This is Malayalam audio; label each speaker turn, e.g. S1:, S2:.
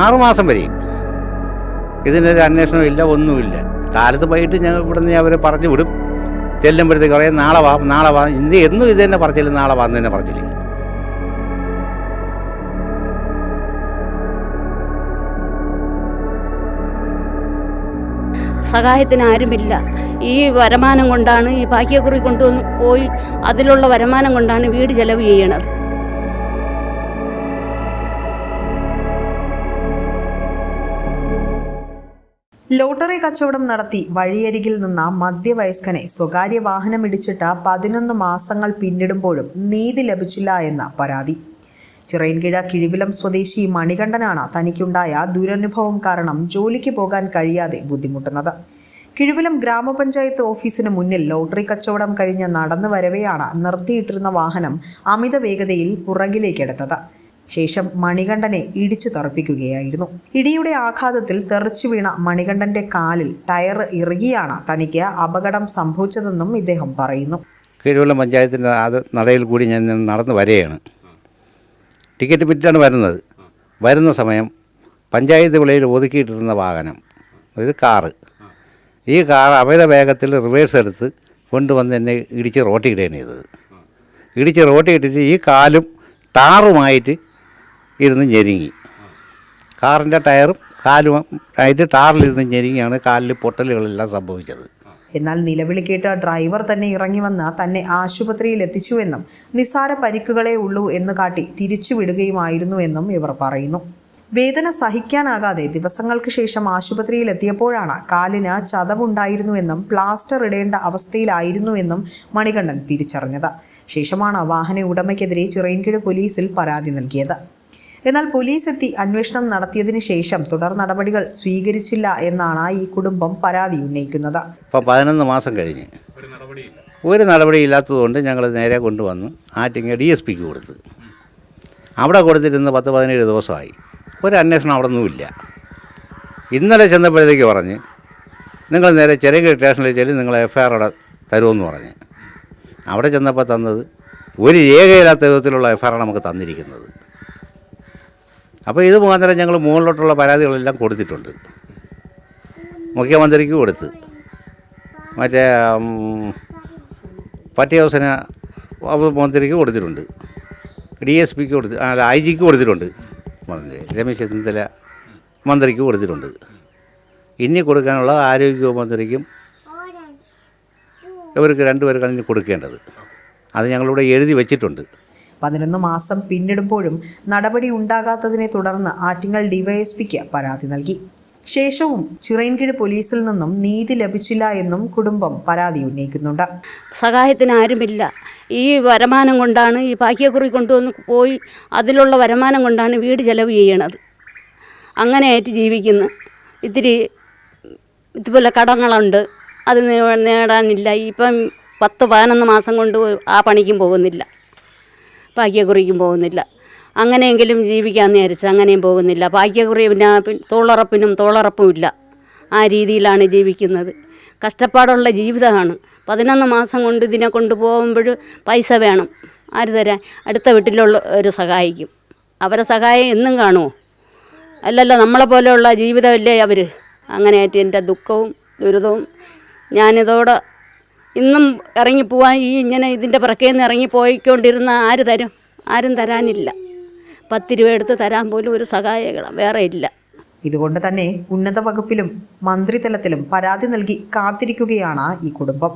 S1: 6 മാസം വരെയും ഇതിനൊരു അന്വേഷണം ഇല്ല, ഒന്നുമില്ല. കാലത്ത് വൈകിട്ട് ഞങ്ങൾ ഇവിടുന്ന് അവരെ പറഞ്ഞു വിടും. ചെല്ലുമ്പോഴത്തേക്ക് പറയും നാളെ വാ. എന്നും ഇത് തന്നെ പറച്ചില്ല, നാളെ വാന്ന് തന്നെ പറച്ചില്ല.
S2: സഹായത്തിന് ആരുമില്ല. ഈ വരുമാനം കൊണ്ടാണ്, ഈ ഭാഗ്യക്കുറി കൊണ്ടുവന്ന് പോയി അതിലുള്ള വരുമാനം കൊണ്ടാണ് വീട് ചെലവ് ചെയ്യണത്.
S3: ലോട്ടറി കച്ചവടം നടത്തി വഴിയരികിൽ നിന്ന മധ്യവയസ്കനെ സ്വകാര്യ വാഹനമിടിച്ചിട്ട് 11 മാസങ്ങൾ പിന്നിടുമ്പോഴും നീതി ലഭിച്ചില്ല എന്ന പരാതി. ചിറയൻകീഴ് കിഴിവിലം സ്വദേശി മണികണ്ഠനാണ് തനിക്കുണ്ടായ ദുരനുഭവം കാരണം ജോലിക്ക് പോകാൻ കഴിയാതെ ബുദ്ധിമുട്ടുന്നത്. കിഴിവിലം ഗ്രാമപഞ്ചായത്ത് ഓഫീസിന് മുന്നിൽ ലോട്ടറി കച്ചവടം കഴിഞ്ഞ് നടന്നു വരവെയാണ് നിർത്തിയിട്ടിരുന്ന വാഹനം അമിത വേഗതയിൽ പുറകിലേക്കെടുത്തത്. ശേഷം മണികണ്ഠനെ ഇടിച്ചു തെറിപ്പിക്കുകയായിരുന്നു. ഇടിയുടെ ആഘാതത്തിൽ തെറിച്ചു വീണ മണികണ്ഠന്റെ കാലിൽ ടയർ ഇറുകിയാണ് തനിക്ക് അപകടം സംഭവിച്ചതെന്നും ഇദ്ദേഹം പറയുന്നു.
S1: കിഴിവിലം പഞ്ചായത്തിൻ്റെ നടയിൽ കൂടി ഞാൻ നടന്നു വരികയാണ്. ടിക്കറ്റ് വിറ്റാണ് വരുന്നത്. വരുന്ന സമയം പഞ്ചായത്ത് വിളയിൽ ഒതുക്കിയിട്ടിരുന്ന വാഹനം, ഇത് കാറ്, ഈ കാർ അമിത വേഗത്തിൽ റിവേഴ്സ് എടുത്ത് കൊണ്ടുവന്ന് എന്നെ ഇടിച്ച് റോട്ടിയിടുകയാണ് ചെയ്തത്. ഇടിച്ച് റോട്ടിയിട്ടിട്ട് ഈ കാലും ടാറുമായിട്ട് ഇരുന്ന് ഞെരുങ്ങി. കാറിൻ്റെ ടയറും കാലും ആയിട്ട് ടാറിലിരുന്ന് ഞെരുങ്ങിയാണ് കാലിൽ പൊട്ടലുകളെല്ലാം സംഭവിച്ചത്.
S3: എന്നാൽ നിലവിളി കേട്ട ഡ്രൈവർ തന്നെ ഇറങ്ങി വന്ന് തന്നെ ആശുപത്രിയിൽ എത്തിച്ചുവെന്നും നിസ്സാര പരിക്കുകളേ ഉള്ളൂ എന്ന് കാട്ടി തിരിച്ചുവിടുകയുമായിരുന്നു എന്നും ഇവർ പറയുന്നു. വേദന സഹിക്കാനാകാതെ ദിവസങ്ങൾക്ക് ശേഷം ആശുപത്രിയിൽ എത്തിയപ്പോഴാണ് കാലിന് ചതവുണ്ടായിരുന്നുവെന്നും പ്ലാസ്റ്റർ ഇടേണ്ട അവസ്ഥയിലായിരുന്നുവെന്നും മണികണ്ഠൻ തിരിച്ചറിഞ്ഞത്. ശേഷമാണ് വാഹന ഉടമയ്ക്കെതിരെ ചിറയൻകീഴ് പോലീസിൽ പരാതി നൽകിയത്. എന്നാൽ പോലീസ് എത്തി അന്വേഷണം നടത്തിയതിനു ശേഷം തുടർ നടപടികൾ സ്വീകരിച്ചില്ല എന്നാണ് ഈ കുടുംബം പരാതി ഉന്നയിക്കുന്നത്.
S1: ഇപ്പോൾ 11 മാസം കഴിഞ്ഞ് ഒരു നടപടിയില്ലാത്തതുകൊണ്ട് ഞങ്ങൾ നേരെ കൊണ്ടുവന്ന് ആറ്റിങ്ങൽ DSPക്ക് കൊടുത്ത്. അവിടെ കൊടുത്തിരുന്ന് 10-17 ദിവസമായി. ഒരു അന്വേഷണം അവിടെ ഒന്നുമില്ല. ഇന്നലെ ചെന്നപ്പോഴത്തേക്ക് പറഞ്ഞ് നിങ്ങൾ നേരെ ചെറിയ സ്റ്റേഷനിൽ ചെല്ലി നിങ്ങൾ FIR അവിടെ തരുമെന്ന് പറഞ്ഞ്. അവിടെ ചെന്നപ്പോൾ തന്നത് ഒരു രേഖയില്ലാത്ത വിധത്തിലുള്ള FIR നമുക്ക് തന്നിരിക്കുന്നത്. അപ്പോൾ ഇത് മുഖാന്തരം ഞങ്ങൾ മുകളിലോട്ടുള്ള പരാതികളെല്ലാം കൊടുത്തിട്ടുണ്ട്. മുഖ്യമന്ത്രിക്ക് കൊടുത്ത്, മറ്റേ പട്ടികവസന മന്ത്രിക്ക് കൊടുത്തിട്ടുണ്ട്, DSPക്ക് കൊടുത്ത്, IG-ക്ക് കൊടുത്തിട്ടുണ്ട്, രമേശ് ചെന്നിത്തല മന്ത്രിക്ക് കൊടുത്തിട്ടുണ്ട്. ഇനി കൊടുക്കാനുള്ള ആരോഗ്യ മന്ത്രിക്കും ഇവർക്ക് 2 പേർക്കാണ് ഇനി കൊടുക്കേണ്ടത്. അത് ഞങ്ങളിവിടെ എഴുതി വച്ചിട്ടുണ്ട്.
S3: 11 മാസം പിന്നിടുമ്പോഴും നടപടി ഉണ്ടാകാത്തതിനെ തുടർന്ന് ആറ്റിങ്ങൽ DYSPക്ക് പരാതി നൽകി. ശേഷവും ചിറയൻകീഴ് പോലീസിൽ നിന്നും നീതി ലഭിച്ചില്ല എന്നും കുടുംബം പരാതി ഉന്നയിക്കുന്നുണ്ട്.
S2: സഹായത്തിന് ആരുമില്ല. ഈ വരുമാനം കൊണ്ടാണ്, ഈ ഭാഗ്യക്കുറി കൊണ്ടുവന്ന് പോയി അതിലുള്ള വരുമാനം കൊണ്ടാണ് വീട് ചെലവ് ചെയ്യണത്. അങ്ങനെയായിട്ട് ജീവിക്കുന്നു. ഇതുപോലെ കടങ്ങളുണ്ട്, അത് നേടാനില്ല. ഇപ്പം 10-11 മാസം കൊണ്ട് ആ പണിക്കും പോകുന്നില്ല, ഭാഗ്യക്കുറിക്കും പോകുന്നില്ല. അങ്ങനെയെങ്കിലും ജീവിക്കാമെന്ന് വിചാരിച്ച് അങ്ങനെയും പോകുന്നില്ല. ഭാഗ്യക്കുറി പിന്നെ തോളുറപ്പും ഇല്ല. ആ രീതിയിലാണ് ജീവിക്കുന്നത്. കഷ്ടപ്പാടുള്ള ജീവിതമാണ്. 11 മാസം കൊണ്ട് ഇതിനെ കൊണ്ടുപോകുമ്പോൾ പൈസ വേണം. ആര് തരാൻ? അടുത്ത വീട്ടിലുള്ള ഒരു സഹായിക്കും. അവരെ സഹായം എന്നും കാണുമോ? അല്ലല്ലോ, നമ്മളെ പോലെയുള്ള ജീവിതമല്ലേ അവർ. അങ്ങനെയായിട്ട് എൻ്റെ ദുഃഖവും ദുരിതവും ഞാനിതോടെ ഇന്നും ഇറങ്ങിപ്പോവാൻ ഇങ്ങനെ ഇതിൻ്റെ പിറക്കേന്ന് ഇറങ്ങിപ്പോയിക്കൊണ്ടിരുന്ന ആര് തരും? ആരും തരാനില്ല. 10 രൂപ എടുത്ത് തരാൻ പോലും ഒരു സഹായികൾ വേറെ ഇല്ല.
S3: ഇതുകൊണ്ട് തന്നെ ഉന്നത വകുപ്പിലും മന്ത്രിതലത്തിലും പരാതി നൽകി കാത്തിരിക്കുകയാണ് ഈ കുടുംബം.